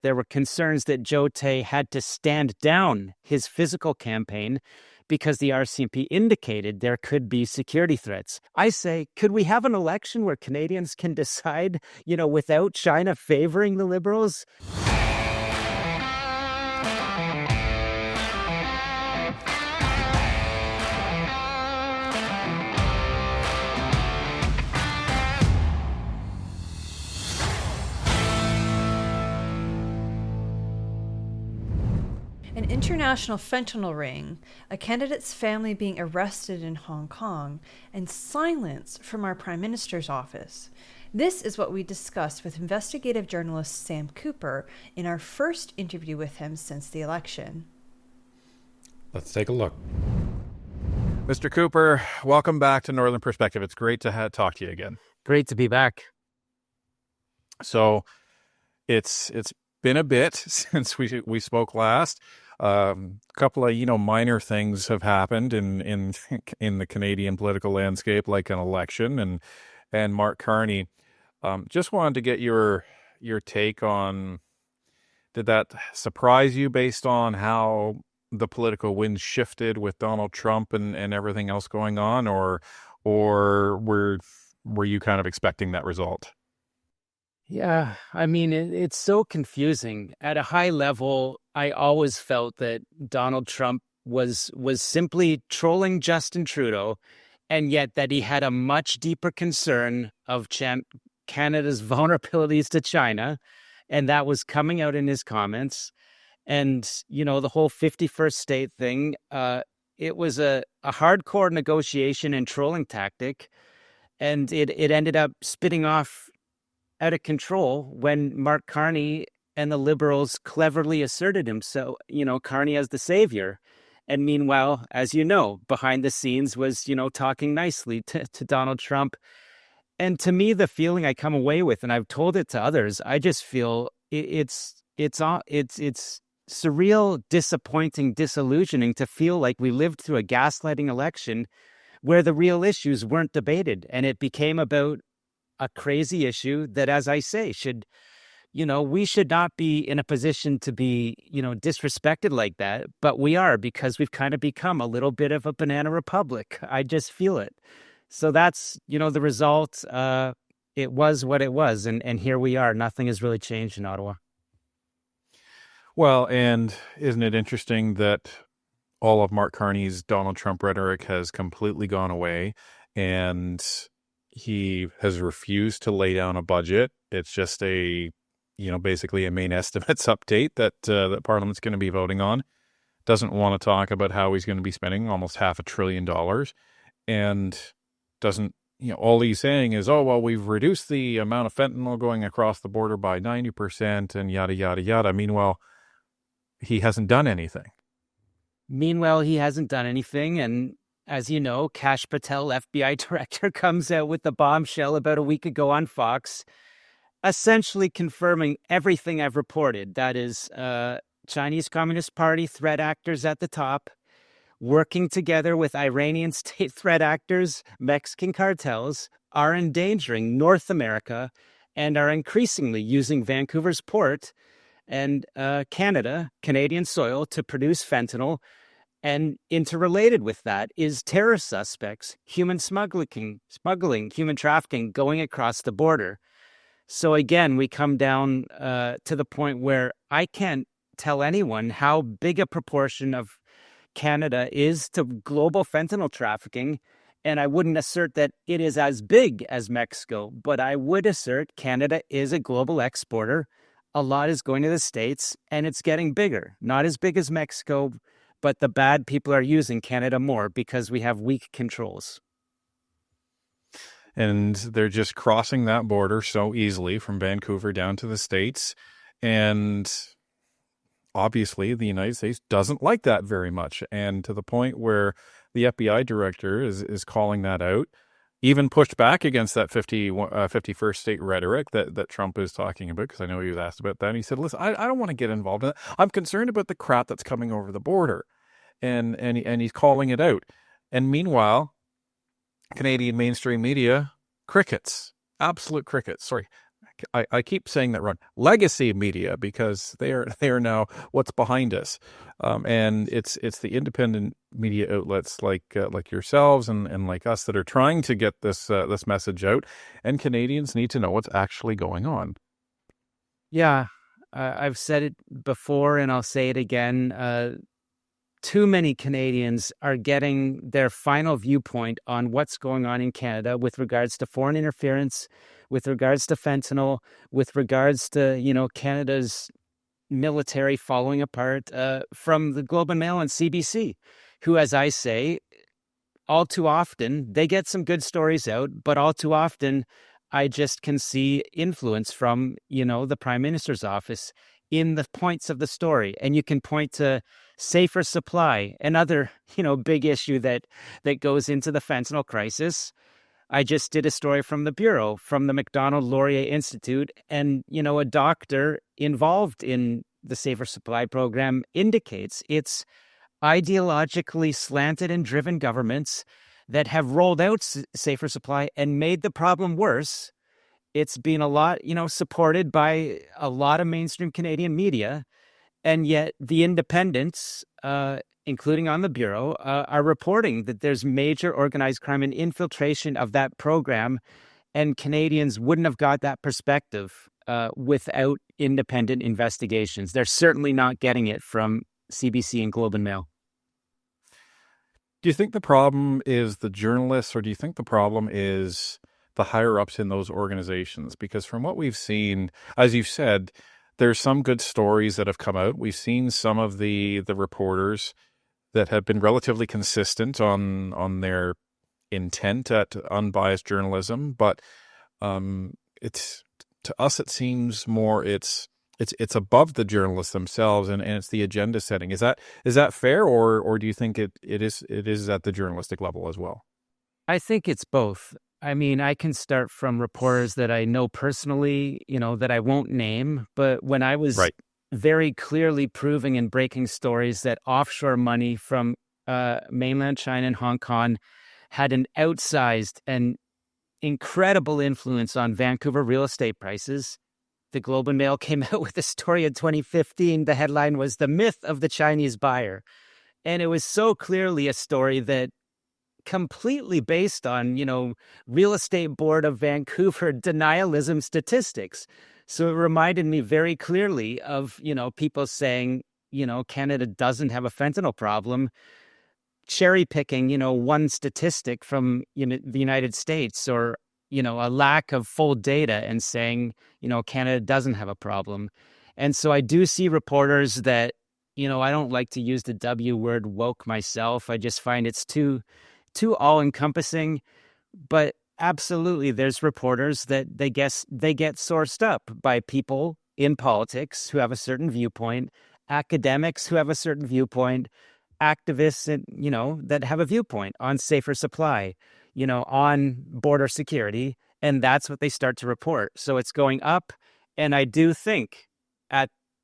there were concerns that Joe Tay had to stand down his physical campaign because the RCMP indicated there could be security threats. I say, could we have an election where Canadians can decide, without China favoring the Liberals? An international fentanyl ring, a candidate's family being arrested in Hong Kong, and silence from our Prime Minister's office. This is what we discussed with investigative journalist Sam Cooper in our first interview with him since the election. Let's take a look. Mr. Cooper, welcome back to Northern Perspective. It's great to talk to you again. Great to be back. So it's been a bit since we spoke last. A couple of minor things have happened in the Canadian political landscape, like an election and Mark Carney. Just wanted to get your take on, did that surprise you based on how the political wind shifted with Donald Trump and everything else going on, or were you kind of expecting that result? Yeah, I mean, it's so confusing. At a high level, I always felt that Donald Trump was simply trolling Justin Trudeau, and yet that he had a much deeper concern of Canada's vulnerabilities to China, and that was coming out in his comments. And, the whole 51st state thing, it was a hardcore negotiation and trolling tactic, and it ended up spitting off out of control when Mark Carney and the Liberals cleverly asserted himself, Carney as the savior. And meanwhile, as you know, behind the scenes was, talking nicely to Donald Trump. And to me, the feeling I come away with, and I've told it to others, I just feel it's surreal, disappointing, disillusioning to feel like we lived through a gaslighting election where the real issues weren't debated. And it became about a crazy issue that, as I say, we should not be in a position to be, disrespected like that. But we are, because we've kind of become a little bit of a banana republic. I just feel it. So that's, the result. It was what it was. And here we are. Nothing has really changed in Ottawa. Well, and isn't it interesting that all of Mark Carney's Donald Trump rhetoric has completely gone away, and he has refused to lay down a budget. It's just basically a main estimates update that Parliament's going to be voting on. Doesn't want to talk about how he's going to be spending almost $500 billion, and doesn't, all he's saying is, oh, well, we've reduced the amount of fentanyl going across the border by 90% and yada, yada, yada. Meanwhile, he hasn't done anything. And as you know, Kash Patel, FBI director, comes out with the bombshell about a week ago on Fox, essentially confirming everything I've reported. That is, Chinese Communist Party threat actors at the top, working together with Iranian state threat actors, Mexican cartels, are endangering North America and are increasingly using Vancouver's port and Canadian soil to produce fentanyl. And interrelated with that is terror suspects, human smuggling, human trafficking going across the border. So again, we come down to the point where I can't tell anyone how big a proportion of Canada is to global fentanyl trafficking. And I wouldn't assert that it is as big as Mexico, but I would assert Canada is a global exporter. A lot is going to the States, and it's getting bigger. Not as big as Mexico, but the bad people are using Canada more because we have weak controls. And they're just crossing that border so easily from Vancouver down to the States. And obviously, the United States doesn't like that very much. And to the point where the FBI director is calling that out, even pushed back against that 51st state rhetoric that Trump is talking about, because I know he was asked about that. And he said, listen, I don't want to get involved in that. I'm concerned about the crap that's coming over the border. And he's calling it out. And meanwhile, Canadian mainstream media, crickets, absolute crickets. Sorry, I keep saying that wrong. Legacy media, because they are now what's behind us, and it's the independent media outlets like yourselves and like us that are trying to get this message out, and Canadians need to know what's actually going on. Yeah, I've said it before and I'll say it again. Too many Canadians are getting their final viewpoint on what's going on in Canada with regards to foreign interference, with regards to fentanyl, with regards to, Canada's military falling apart from the Globe and Mail and CBC, who, as I say, all too often, they get some good stories out, but all too often, I just can see influence from, the Prime Minister's office in the points of the story. And you can point to safer supply, another, big issue that goes into the fentanyl crisis. I just did a story from the Bureau, from the McDonald Laurier Institute, and, a doctor involved in the Safer Supply program indicates it's ideologically slanted and driven governments that have rolled out safer supply and made the problem worse. It's been a lot, supported by a lot of mainstream Canadian media, and yet the independents, including on the Bureau, are reporting that there's major organized crime and infiltration of that program, and Canadians wouldn't have got that perspective without independent investigations. They're certainly not getting it from CBC and Globe and Mail. Do you think the problem is the journalists, or do you think the problem is the higher ups in those organizations? Because from what we've seen, as you've said, there's some good stories that have come out. We've seen some of the reporters that have been relatively consistent on their intent at unbiased journalism, but it's, to us it seems more it's above the journalists themselves, and it's the agenda setting. Is that fair, or do you think it is at the journalistic level as well? I think it's both. I mean, I can start from reporters that I know personally, that I won't name, but when I was Right. very clearly proving and breaking stories that offshore money from mainland China and Hong Kong had an outsized and incredible influence on Vancouver real estate prices, the Globe and Mail came out with a story in 2015. The headline was "The Myth of the Chinese Buyer." And it was so clearly a story that completely based on, Real Estate Board of Vancouver denialism statistics. So it reminded me very clearly of, people saying, Canada doesn't have a fentanyl problem, cherry picking, one statistic from the United States, or, a lack of full data, and saying, Canada doesn't have a problem. And so I do see reporters that, I don't like to use the W word woke myself. I just find it's too all encompassing, but absolutely there's reporters that they get sourced up by people in politics who have a certain viewpoint, academics who have a certain viewpoint, activists that, that have a viewpoint on safer supply, on border security, and that's what they start to report. So it's going up. And I do think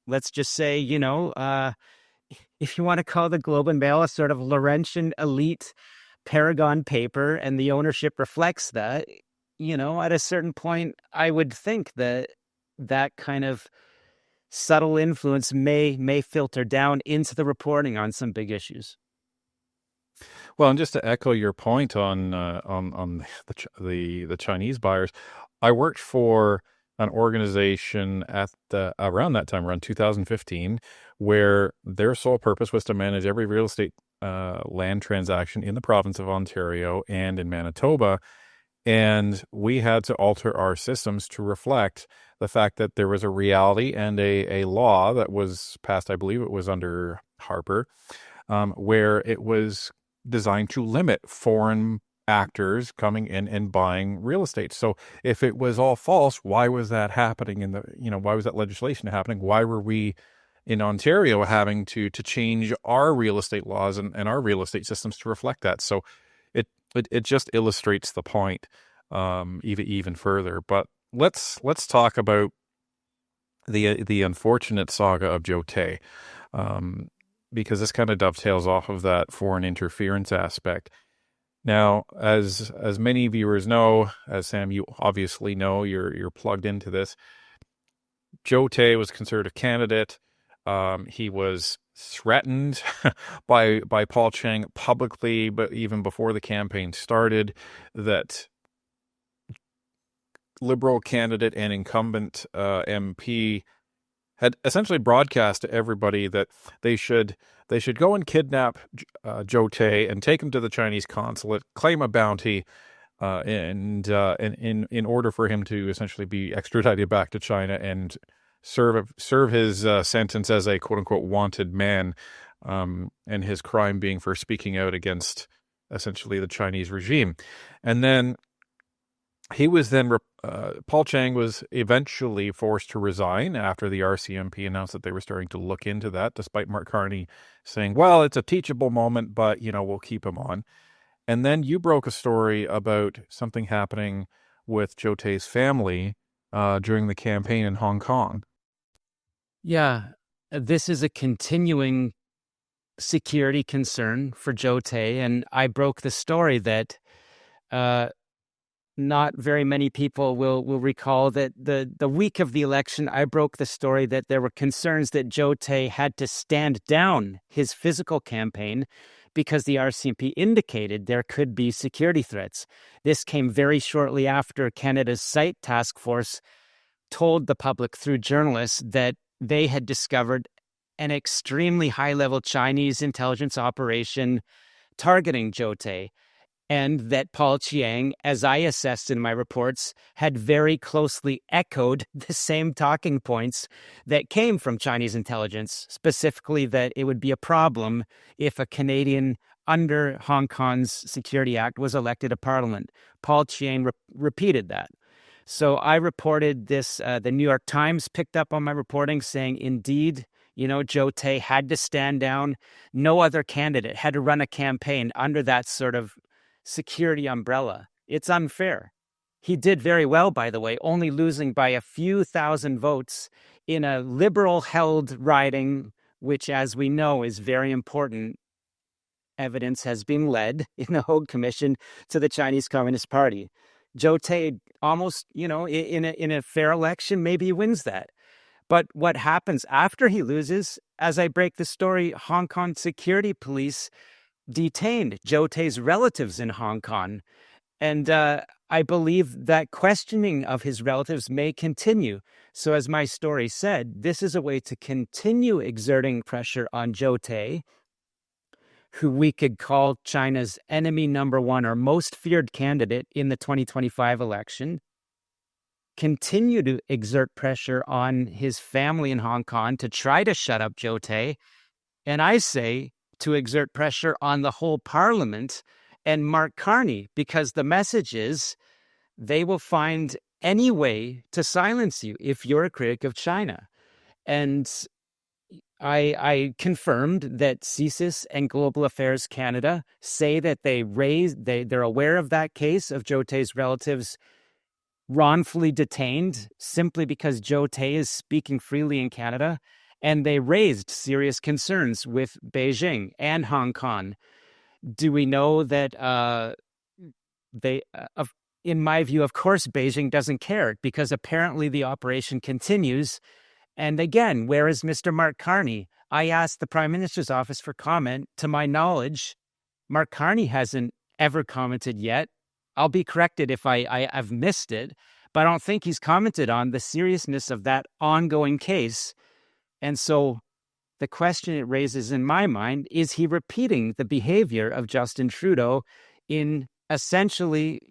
let's just say, if you want to call the Globe and Mail a sort of Laurentian elite Paragon paper, and the ownership reflects that, at a certain point, I would think that that kind of subtle influence may filter down into the reporting on some big issues. Well, and just to echo your point on the Chinese buyers, I worked for an organization at around that time, around 2015, where their sole purpose was to manage every real estate land transaction in the province of Ontario and in Manitoba. And we had to alter our systems to reflect the fact that there was a reality and a law that was passed, I believe it was under Harper, where it was designed to limit foreign actors coming in and buying real estate. So if it was all false, why was that happening why was that legislation happening? Why were we in Ontario having to change our real estate laws and our real estate systems to reflect that? So it just illustrates the point even further. But let's talk about the unfortunate saga of Joe Tay, because this kind of dovetails off of that foreign interference aspect. Now, as many viewers know, as Sam, you obviously know, you're plugged into this. Joe Tay was Conservative candidate. He was threatened by Paul Chang publicly, but even before the campaign started, that Liberal candidate and incumbent MP had essentially broadcast to everybody that they should go and kidnap Joe Tay and take him to the Chinese consulate, claim a bounty, and in order for him to essentially be extradited back to China and serve his sentence as a quote unquote wanted man, and his crime being for speaking out against essentially the Chinese regime. And then he was then Paul Chang was eventually forced to resign after the RCMP announced that they were starting to look into that, despite Mark Carney saying, well, it's a teachable moment, but we'll keep him on. And then you broke a story about something happening with Joe Tay's family during the campaign in Hong Kong. Yeah, this is a continuing security concern for Joe Tay, and I broke the story that not very many people will recall that the week of the election, I broke the story that there were concerns that Joe Tay had to stand down his physical campaign because the RCMP indicated there could be security threats. This came very shortly after Canada's Site Task Force told the public through journalists that they had discovered an extremely high-level Chinese intelligence operation targeting Joe Tay, and that Paul Chiang, as I assessed in my reports, had very closely echoed the same talking points that came from Chinese intelligence, specifically that it would be a problem if a Canadian under Hong Kong's Security Act was elected to Parliament. Paul Chiang repeated that. So I reported this, the New York Times picked up on my reporting saying, indeed, Joe Tay had to stand down. No other candidate had to run a campaign under that sort of security umbrella. It's unfair. He did very well, by the way, only losing by a few thousand votes in a Liberal-held riding, which, as we know, is very important. Evidence has been led in the Hague Commission to the Chinese Communist Party. Joe Tay almost, in a fair election, maybe he wins that. But what happens after he loses, as I break the story, Hong Kong security police detained Joe Tay's relatives in Hong Kong. And I believe that questioning of his relatives may continue. So as my story said, this is a way to continue exerting pressure on Joe Tay, who we could call China's enemy number one or most feared candidate in the 2025 election, continue to exert pressure on his family in Hong Kong to try to shut up Joe Tay. And I say to exert pressure on the whole parliament and Mark Carney, because the message is they will find any way to silence you if you're a critic of China. And I confirmed that CSIS and Global Affairs Canada say that they're aware of that case of Joe Tay's relatives wrongfully detained simply because Joe Tay is speaking freely in Canada, and they raised serious concerns with Beijing and Hong Kong. Do we know that in my view, of course, Beijing doesn't care because apparently the operation continues. And again, where is Mr. Mark Carney? I asked the Prime Minister's office for comment. To my knowledge, Mark Carney hasn't ever commented yet. I'll be corrected if I've missed it, but I don't think he's commented on the seriousness of that ongoing case. And so the question it raises in my mind, is he repeating the behavior of Justin Trudeau in essentially,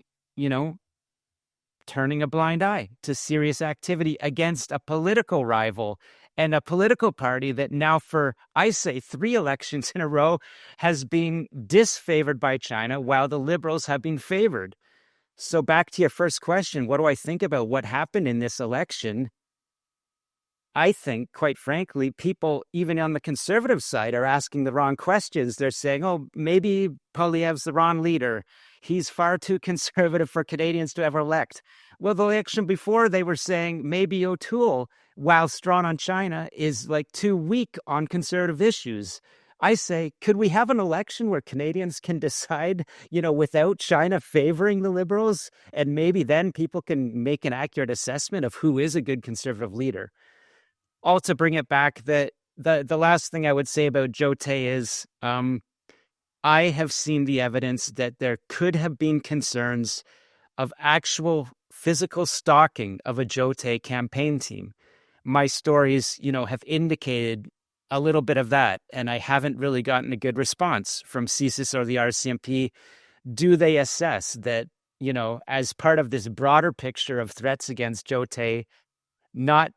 turning a blind eye to serious activity against a political rival and a political party that now for, I say, 3 elections in a row has been disfavored by China while the Liberals have been favored. So back to your first question, what do I think about what happened in this election? I think, quite frankly, people, even on the conservative side, are asking the wrong questions. They're saying, oh, maybe Poilievre's the wrong leader. He's far too conservative for Canadians to ever elect. Well, the election before, they were saying maybe O'Toole, while strong on China, is like too weak on conservative issues. I say, could we have an election where Canadians can decide, without China favoring the Liberals? And maybe then people can make an accurate assessment of who is a good conservative leader. All to bring it back, the last thing I would say about Joe Tay is I have seen the evidence that there could have been concerns of actual physical stalking of a Joe Tay campaign team. My stories, have indicated a little bit of that, and I haven't really gotten a good response from CSIS or the RCMP. Do they assess that, as part of this broader picture of threats against Joe Tay, not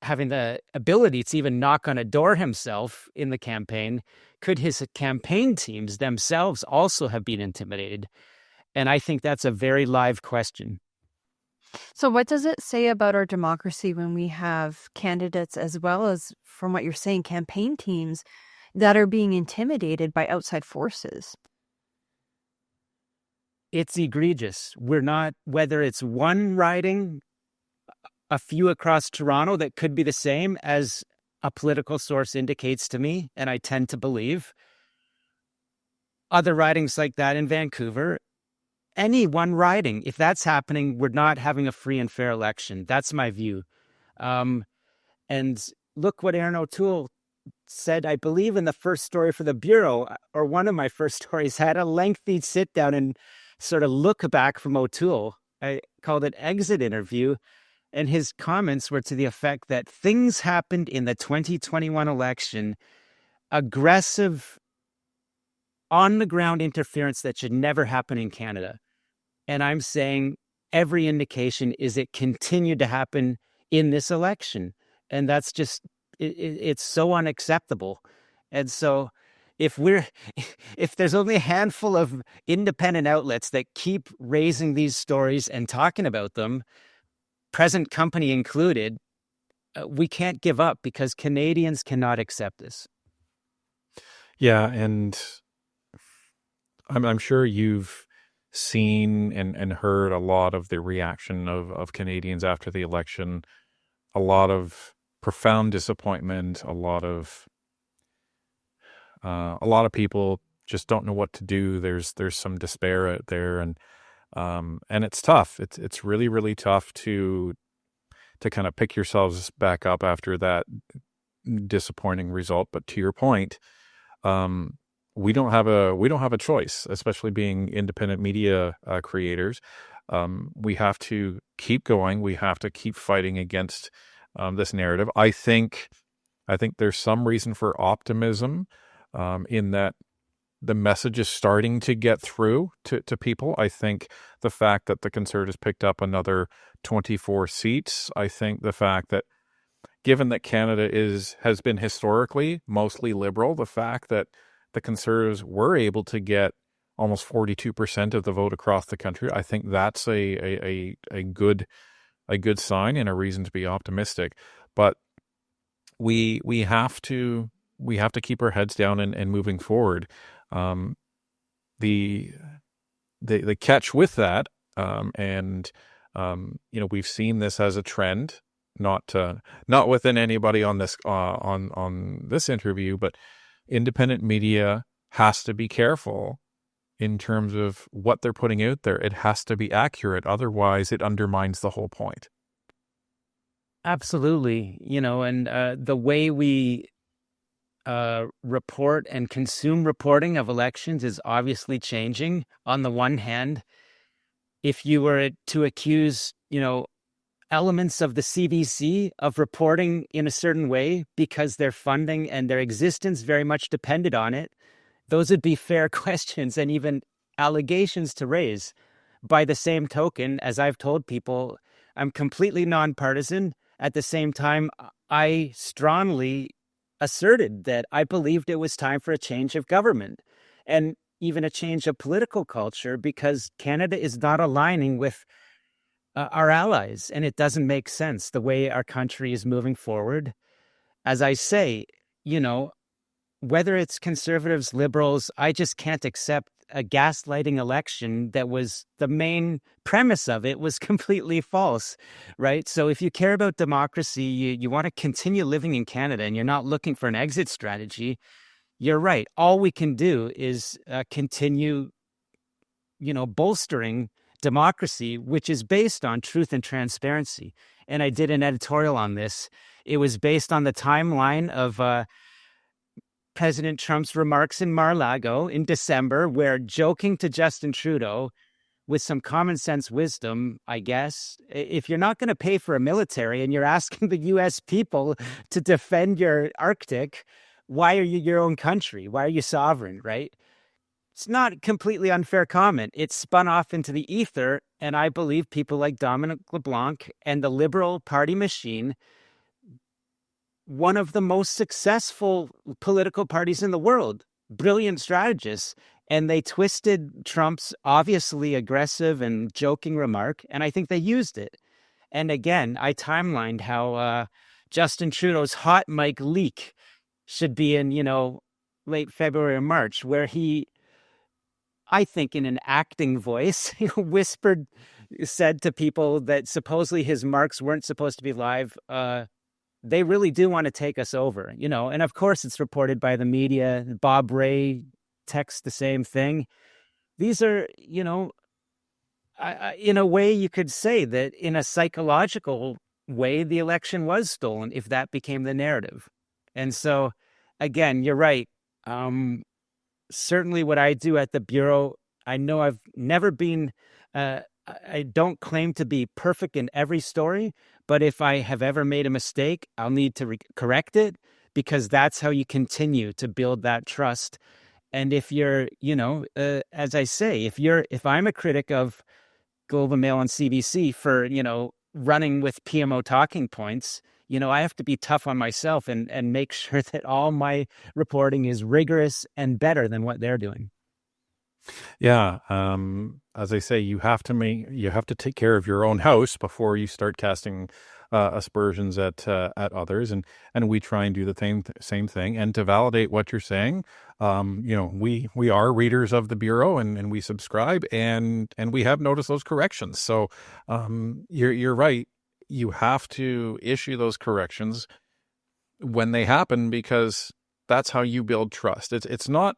having the ability to even knock on a door himself in the campaign, could his campaign teams themselves also have been intimidated? And I think that's a very live question. So, what does it say about our democracy when we have candidates, as well as, from what you're saying, campaign teams that are being intimidated by outside forces? It's egregious. We're not, whether it's one riding, a few across Toronto that could be the same as a political source indicates to me, and I tend to believe. Other ridings like that in Vancouver, any one riding, if that's happening, we're not having a free and fair election. That's my view. And look what Aaron O'Toole said, I believe, in the first story for the Bureau, or one of my first stories, had a lengthy sit down and sort of look back from O'Toole. I called it exit interview. And his comments were to the effect that things happened in the 2021 election, aggressive, on the ground interference that should never happen in Canada. And I'm saying every indication is it continued to happen in this election. And that's just, it's so unacceptable. And so if there's only a handful of independent outlets that keep raising these stories and talking about them, present company included, we can't give up because Canadians cannot accept this. Yeah, and I'm sure you've seen and heard a lot of the reaction of Canadians after the election, a lot of profound disappointment, a lot of people just don't know what to do. There's some despair out there, and it's tough. It's really, really tough to kind of pick yourselves back up after that disappointing result. But to your point, we don't have a choice, especially being independent media creators. We have to keep going. We have to keep fighting against this narrative. I think there's some reason for optimism in that the message is starting to get through to people. I think the fact that the Conservatives picked up another 24 seats, I think the fact that, given that Canada has been historically mostly Liberal, the fact that the Conservatives were able to get almost 42% of the vote across the country, I think that's a good sign and a reason to be optimistic. But we have to keep our heads down and moving forward. The catch with that, we've seen this as a trend, not within anybody on this on this interview, but independent media has to be careful in terms of what they're putting out there. It has to be accurate, otherwise it undermines the whole point. Absolutely, and the way we report and consume reporting of elections is obviously changing. On the one hand, if you were to accuse, elements of the CBC of reporting in a certain way because their funding and their existence very much depended on it, those would be fair questions and even allegations to raise. By the same token, as I've told people, I'm completely nonpartisan. At the same time, I strongly asserted that I believed it was time for a change of government and even a change of political culture, because Canada is not aligning with our allies, and it doesn't make sense the way our country is moving forward. As I say, whether it's Conservatives, Liberals, I just can't accept a gaslighting election that was the main premise of it was completely false, right? So if you care about democracy, you want to continue living in Canada and you're not looking for an exit strategy, you're right. All we can do is continue, bolstering democracy, which is based on truth and transparency. And I did an editorial on this. It was based on the timeline of President Trump's remarks in Mar-a-Lago in December, where joking to Justin Trudeau with some common sense wisdom, I guess, if you're not going to pay for a military and you're asking the US people to defend your Arctic, why are you your own country? Why are you sovereign, right? It's not a completely unfair comment. It's spun off into the ether, and I believe people like Dominic LeBlanc and the Liberal Party machine, one of the most successful political parties in the world, brilliant strategists, and they twisted Trump's obviously aggressive and joking remark, and I think they used it. And again, I timelined how Justin Trudeau's hot mic leak should be in, late February or March, where he, I think in an acting voice, said to people that supposedly his marks weren't supposed to be live. They really do want to take us over, and of course it's reported by the media. Bob Ray texts the same thing. These are, in a way you could say that in a psychological way, the election was stolen if that became the narrative. And so, again, you're right. Certainly what I do at the Bureau, I know I've never been, I don't claim to be perfect in every story, but if I have ever made a mistake, I'll need to correct it, because that's how you continue to build that trust. And if you're, as I say, if I'm a critic of Globe and Mail and CBC for, running with PMO talking points, I have to be tough on myself and make sure that all my reporting is rigorous and better than what they're doing. Yeah. As I say, you have to take care of your own house before you start casting aspersions at others. And we try and do the same thing. And to validate what you're saying, we are readers of the Bureau, and we subscribe, and we have noticed those corrections. So you're right. You have to issue those corrections when they happen, because that's how you build trust. It's not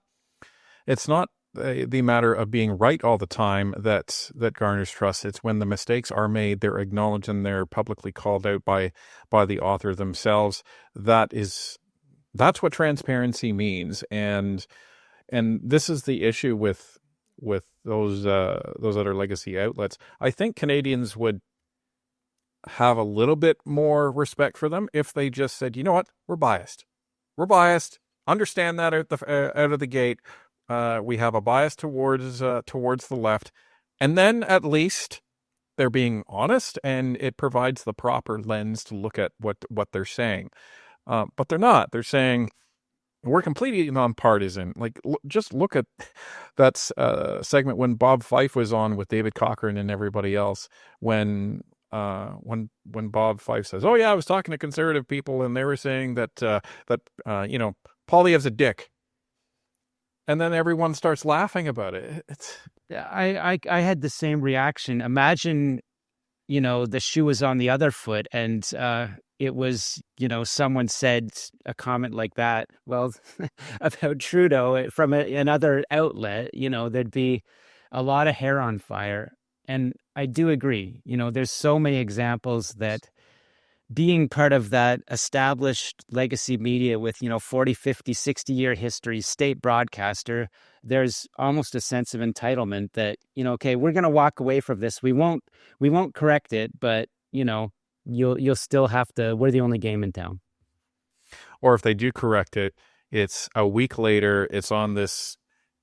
the matter of being right all the time that garners trust. It's when the mistakes are made, they're acknowledged, and they're publicly called out by the author themselves. That's what transparency means. And this is the issue with those other legacy outlets. I think Canadians would have a little bit more respect for them if they just said, you know what, we're biased. Understand that out of the gate. We have a bias towards the left, and then at least they're being honest, and it provides the proper lens to look at what they're saying. But they're not. They're saying we're completely nonpartisan. Like, just look at that segment when Bob Fife was on with David Cochrane and everybody else. When Bob Fife says, "Oh yeah, I was talking to conservative people, and they were saying that Poilievre's a dick," and then everyone starts laughing about it. I had the same reaction. Imagine, the shoe was on the other foot, and it was, someone said a comment like that, well, about Trudeau from another outlet, there'd be a lot of hair on fire. And I do agree, there's so many examples that being part of that established legacy media with, 40, 50, 60-year history, state broadcaster, there's almost a sense of entitlement that, okay, we're going to walk away from this. We won't correct it, but, you'll still have to, we're the only game in town. Or if they do correct it, it's a week later, it's on this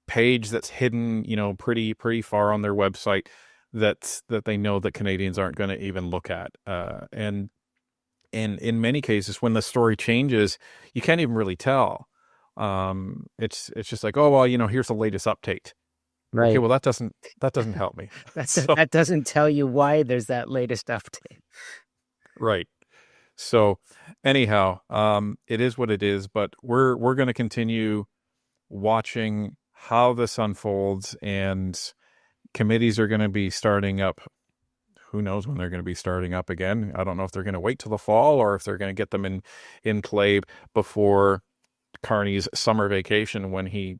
page that's hidden, pretty far on their website that they know that Canadians aren't going to even look at. And in many cases, when the story changes, you can't even really tell. It's just like, oh, well, here's the latest update. Right. Okay, well, that doesn't help me. That doesn't tell you why there's that latest update. Right. So anyhow, it is what it is, but we're going to continue watching how this unfolds, and committees are going to be starting up. Who knows when they're going to be starting up again? I don't know if they're going to wait till the fall or if they're going to get them in play before Carney's summer vacation when he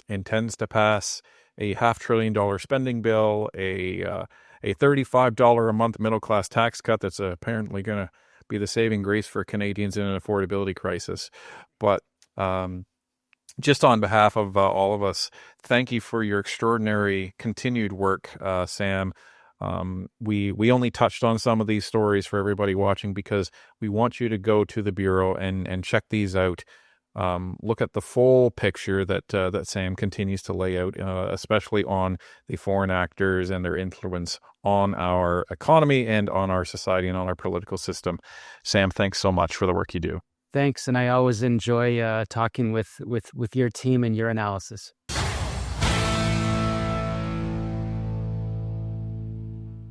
intends to pass a $500 billion spending bill, a $35 a month middle class tax cut that's apparently going to be the saving grace for Canadians in an affordability crisis. But just on behalf of all of us, thank you for your extraordinary continued work, Sam. We only touched on some of these stories for everybody watching because we want you to go to the Bureau and check these out. Look at the full picture that Sam continues to lay out, especially on the foreign actors and their influence on our economy and on our society and on our political system. Sam, thanks so much for the work you do. Thanks, and I always enjoy talking with your team and your analysis.